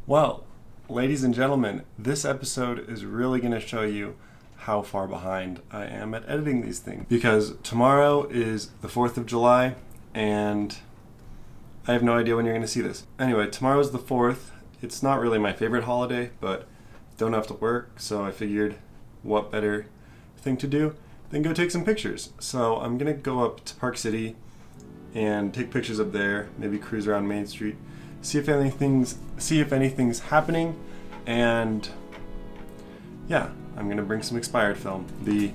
Well, ladies and gentlemen, this episode is really going to show you how far behind I am at editing these things. Because tomorrow is the 4th of July, and I have no idea when you're going to see this. Anyway, tomorrow is the 4th. It's not really my favorite holiday, but don't have to work, so I figured what better thing to do than go take some pictures. So I'm going to go up to Park City and take pictures up there, maybe cruise around Main Street, see if anything's happening, and yeah, I'm gonna bring some expired film. The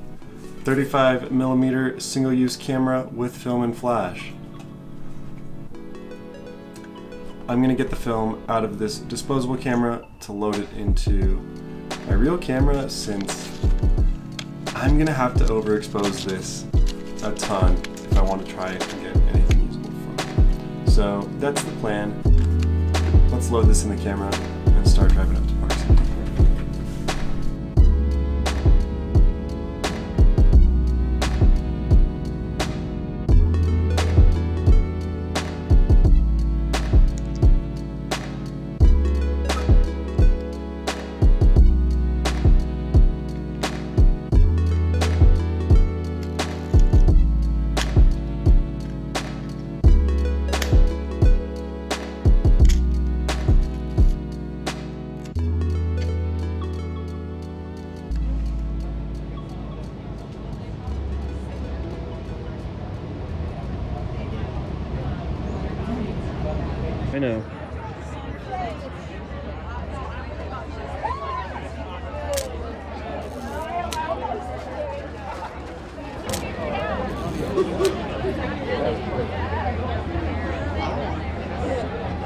35mm single-use camera with film and flash. I'm gonna get the film out of this disposable camera to load it into my real camera, since I'm gonna have to overexpose this a ton if I want to try it and get anything usable from it. So that's the plan. Let's load this in the camera and start driving up to Park City. I know.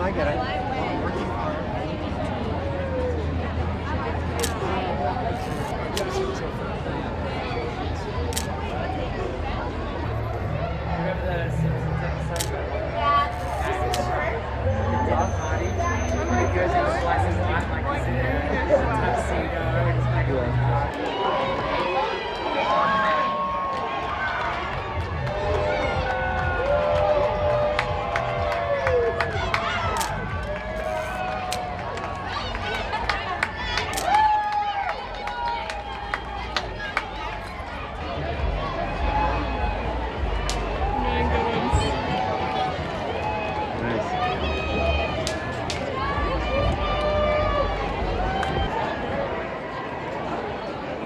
I get it.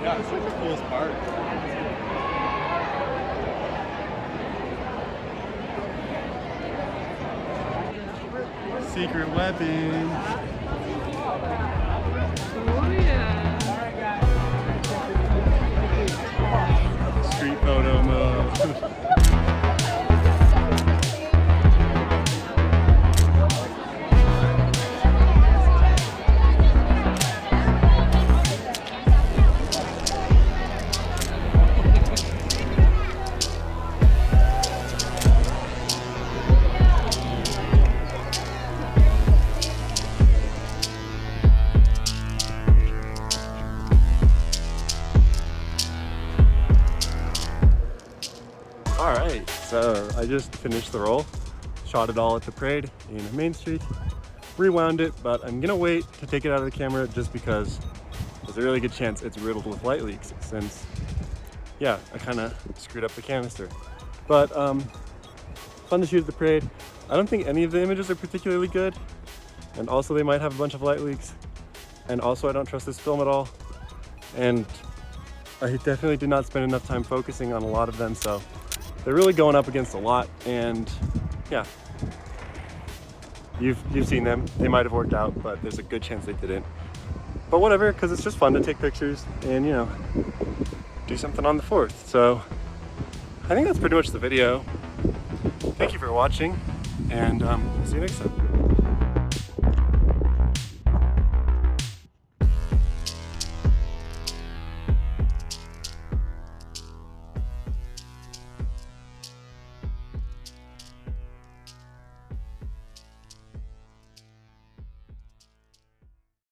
Yeah, it's like the coolest part. Secret weapon. Oh yeah. Street photo mode. Alright, so I just finished the roll, shot it all at the parade in Main Street, rewound it, but I'm gonna wait to take it out of the camera just because there's a really good chance it's riddled with light leaks, since, yeah, I kind of screwed up the canister. But fun to shoot at the parade. I don't think any of the images are particularly good, and also they might have a bunch of light leaks, and also I don't trust this film at all, and I definitely did not spend enough time focusing on a lot of them, so they're really going up against a lot, and yeah, you've seen them. They might have worked out, but there's a good chance they didn't. But whatever, because it's just fun to take pictures and, you know, do something on the 4th. So I think that's pretty much the video. Thank you for watching, and see you next time.